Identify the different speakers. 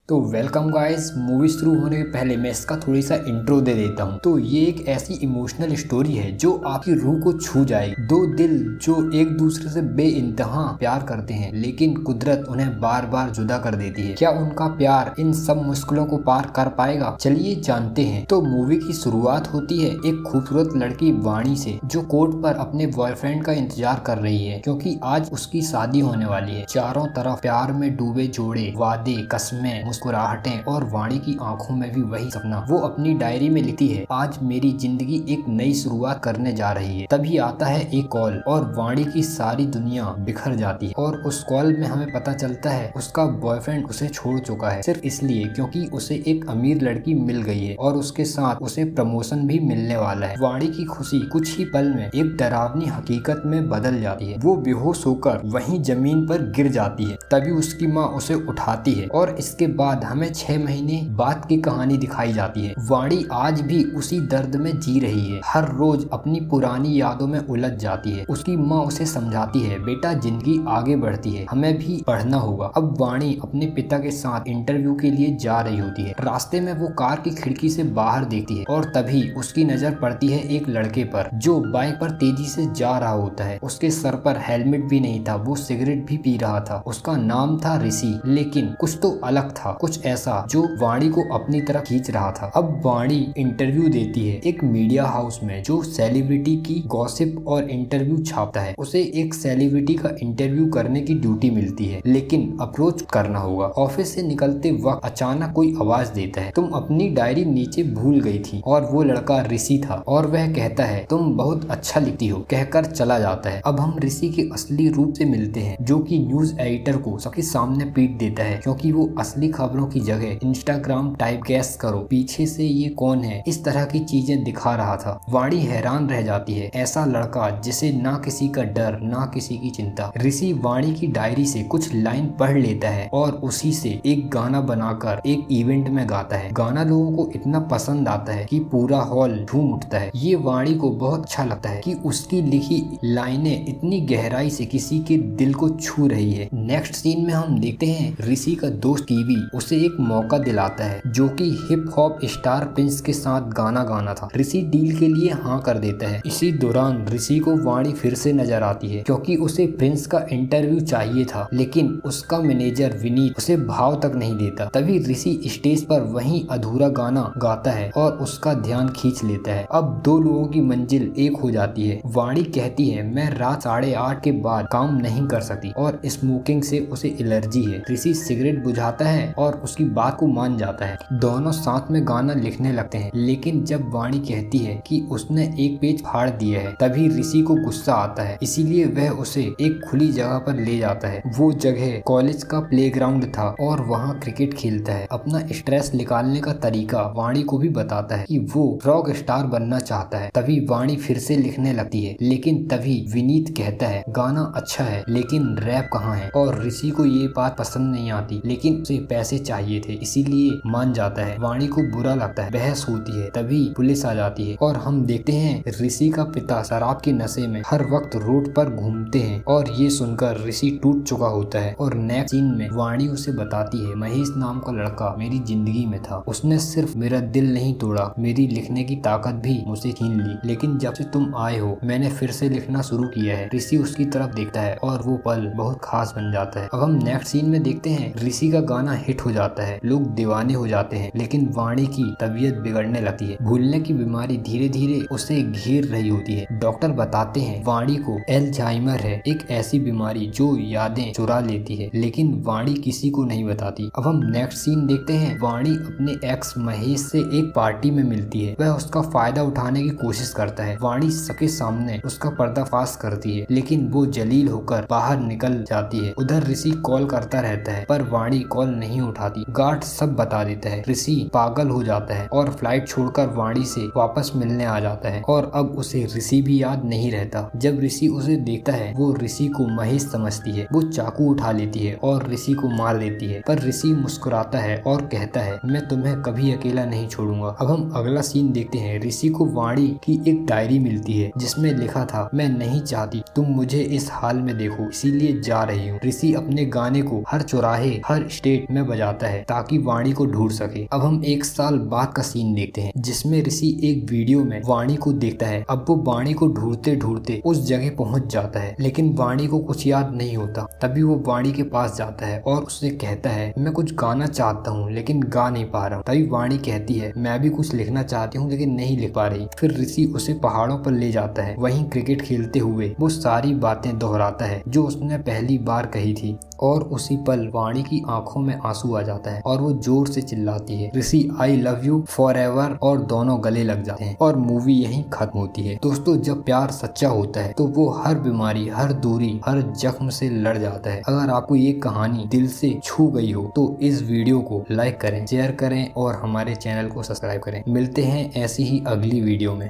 Speaker 1: तो welcome guys. Movie शुरू होने के पहले मैं इसका थोड़ी सा इंट्रो दे देता हूँ। तो ये एक ऐसी इमोशनल स्टोरी है जो आपकी रूह को छू जाएगी। दो दिल जो एक दूसरे से बेइंतहा प्यार करते हैं, लेकिन कुदरत उन्हें बार बार जुदा कर देती है। क्या उनका प्यार इन सब मुश्किलों को पार कर पाएगा? चलिए जानते हैं। तो मूवी की शुरुआत होती है एक खूबसूरत लड़की वाणी से, जो कोर्ट पर अपने बॉयफ्रेंड का इंतजार कर रही है, क्योंकि आज उसकी शादी होने वाली है। चारों तरफ प्यार में डूबे जोड़े, वादे, कस्में, मुस्कुराहटें और वाणी की आंखों में भी वही सपना। वो अपनी डायरी में लिखती है, आज मेरी जिंदगी एक नई शुरुआत करने जा रही है। तभी आता है एक कॉल और वाणी की सारी दुनिया बिखर जाती है। और उस कॉल में हमें पता चलता है उसका बॉयफ्रेंड उसे छोड़ चुका है, सिर्फ इसलिए क्योंकि उसे एक अमीर लड़की मिल गई है और उसके साथ उसे प्रमोशन भी मिलने वाला है। वाणी की खुशी कुछ ही पल में एक डरावनी हकीकत में बदल जाती है। वो बेहोश होकर वहीं जमीन पर गिर जाती है। तभी उसकी माँ उसे उठाती है और इसके बाद हमें 6 महीने बाद की कहानी दिखाई जाती है। वाणी आज भी उसी दर्द में जी रही है, हर रोज अपनी पुरानी यादों में उलझ जाती है। उसकी माँ उसे समझाती है, बेटा जिंदगी आगे बढ़ती है, हमें भी पढ़ना होगा। अब वाणी अपने पिता के साथ इंटरव्यू के लिए जा रही होती है। रास्ते में वो कार की खिड़की से बाहर देखती है और तभी उसकी नजर पड़ती है एक लड़के पर, जो बाइक पर तेजी से जा रहा होता है। उसके सर पर हेलमेट भी नहीं था, वो सिगरेट भी पी रहा था। उसका नाम था ऋषि, लेकिन कुछ तो अलग था, कुछ ऐसा जो वाणी को अपनी तरफ खींच रहा था। अब वाणी इंटरव्यू देती है एक मीडिया हाउस में, जो सेलिब्रिटी की गॉसिप और इंटरव्यू छापता है। उसे एक सेलिब्रिटी का इंटरव्यू करने की ड्यूटी मिलती है, लेकिन अप्रोच करना होगा। ऑफिस से निकलते वक्त अचानक कोई आवाज देता है, तुम अपनी डायरी नीचे भूल गई थी। और वो लड़का ऋषि था और वह कहता है, तुम बहुत अच्छा लिखती हो, कहकर चला जाता है। अब हम ऋषि के असली रूप से मिलते हैं, जो कि न्यूज एडिटर को सबके सामने पीट देता है, क्योंकि वो असली खबरों की जगह इंस्टाग्राम टाइप गैस करो, पीछे से ये कौन है, इस तरह की चीजें दिखा रहा था। वाणी हैरान रह जाती है, ऐसा लड़का जिसे ना किसी का डर ना किसी की चिंता। ऋषि वाणी की डायरी से कुछ लाइन पढ़ लेता है और उसी से एक गाना बनाकर एक इवेंट में गाता है। गाना लोगों को इतना पसंद आता है कि पूरा हॉल झूम उठता है। ये वाणी को बहुत अच्छा लगता है कि उसकी लिखी लाइनें इतनी गहराई से किसी के दिल को छू रही है। नेक्स्ट सीन में हम देखते हैं ऋषि का दोस्त कीवी उसे एक मौका दिलाता है, जो कि हिप हॉप स्टार प्रिंस के साथ गाना गाना था। ऋषि डील के लिए हाँ कर देता है। इसी दौरान ऋषि को वाणी फिर से नजर आती है, क्योंकि उसे प्रिंस का इंटरव्यू चाहिए था, लेकिन उसका मैनेजर विनीत उसे भाव तक नहीं देता। तभी ऋषि स्टेज पर वही अधूरा गाना गाता है और उसका ध्यान खींच लेता है। अब दो लोगों की मंजिल एक हो जाती है। वाणी कहती है, मैं रात 8:30 के बाद काम नहीं कर सकती और स्मोकिंग से उसे एलर्जी है। ऋषि सिगरेट बुझाता है और उसकी बात को मान जाता है। दोनों साथ में गाना लिखने लगते हैं, लेकिन जब वाणी कहती है कि उसने एक पेज फाड़ दिया है, तभी ऋषि को गुस्सा आता है। इसीलिए वह उसे एक खुली जगह पर ले जाता है। वो जगह कॉलेज का प्लेग्राउंड था और वहाँ क्रिकेट खेलता है। अपना स्ट्रेस निकालने का तरीका वाणी को भी बताता है कि वो रॉक स्टार बनना चाहता है। तभी वाणी फिर से लिखने लगती है, लेकिन तभी विनीत कहता है, गाना अच्छा है लेकिन रैप कहाँ है। और ऋषि को ये बात पसंद नहीं आती, लेकिन उसे पैसे चाहिए थे, इसीलिए मान जाता है। वाणी को बुरा लगता है, बहस होती है। तभी पुलिस आ जाती है और हम देखते हैं ऋषि का पिता शराब के नशे में हर वक्त रोड पर घूमते हैं, और ये सुनकर ऋषि टूट चुका होता है। और नेक्स्ट सीन में वाणी उसे बताती है, महेश नाम का लड़का मेरी जिंदगी में था, उसने सिर्फ मेरा दिल नहीं तोड़ा, मेरी लिखने की ताकत भी मुझसे छीन ली, लेकिन जब से तुम आए हो मैंने फिर से लिखना शुरू किया है। ऋषि उसकी तरफ देखता है और वो पल बहुत खास बन जाता है। अब हम नेक्स्ट सीन में देखते हैं ऋषि का गाना हिट हो जाता है, लोग दीवाने हो जाते हैं, लेकिन वाणी की तबीयत बिगड़ने लगती है। भूलने की बीमारी धीरे धीरे उसे घेर रही होती है। डॉक्टर बताते हैं वाणी को एल्जाइमर है, एक ऐसी बीमारी जो यादें चुरा लेती है, लेकिन वाणी किसी को नहीं बताती। अब हम नेक्स्ट सीन देखते हैं, वाणी अपने एक्स महेश से एक पार्टी में मिलती है। वह उसका फायदा उठाने की कोशिश करता है। वाणी सबके सामने उसका पर्दाफाश करती है, लेकिन वो जलील होकर बाहर निकल जाती है। उधर ऋषि कॉल करता रहता है, पर वाणी कॉल नहीं उठाती। गार्ड सब बता देता है। ऋषि पागल हो जाता है और फ्लाइट छोड़कर वाणी से वापस मिलने आ जाता है, और अब उसे ऋषि भी याद नहीं रहता। जब ऋषि उसे देखता है, वो ऋषि को महेश समझती है। वो चाकू उठा लेती है और ऋषि को मार देती है, पर ऋषि मुस्कुराता है और कहता है, मैं तुम्हें कभी अकेला नहीं छोड़ूंगा। अब हम अगला सीन देखते हैं। ऋषि को वाणी की एक डायरी मिलती है, जिसमें लिखा था, मैं नहीं चाहती तुम मुझे इस हाल में देखो, इसीलिए जा रही हूँ। ऋषि अपने गाने को हर चौराहे हर स्टेट में बजा जाता है ताकि वाणी को ढूंढ सके। अब हम 1 साल बाद का सीन देखते हैं जिसमें ऋषि एक वीडियो में वाणी को देखता है। अब वो वाणी को ढूंढते ढूंढते उस जगह पहुंच जाता है, लेकिन वाणी को कुछ याद नहीं होता। तभी वो वाणी के पास जाता है और उससे कहता है मैं कुछ गाना चाहता हूँ लेकिन गा नहीं पा रहा हूँ। तभी वाणी कहती है मैं भी कुछ लिखना चाहती हूँ लेकिन नहीं लिख पा रही। फिर ऋषि उसे पहाड़ों पर ले जाता है। वहीं क्रिकेट खेलते हुए वो सारी बातें दोहराता है जो उसने पहली बार कही थी और उसी पल वाणी की आंखों में आंसू आ जाता है और वो जोर से चिल्लाती है ऋषि आई लव यू फॉरएवर, और दोनों गले लग जाते हैं और मूवी यहीं खत्म होती है। दोस्तों, जब प्यार सच्चा होता है तो वो हर बीमारी, हर दूरी, हर जख्म से लड़ जाता है। अगर आपको ये कहानी दिल से छू गई हो तो इस वीडियो को लाइक करें, शेयर करें और हमारे चैनल को सब्सक्राइब करें। मिलते हैं ऐसी ही अगली वीडियो में।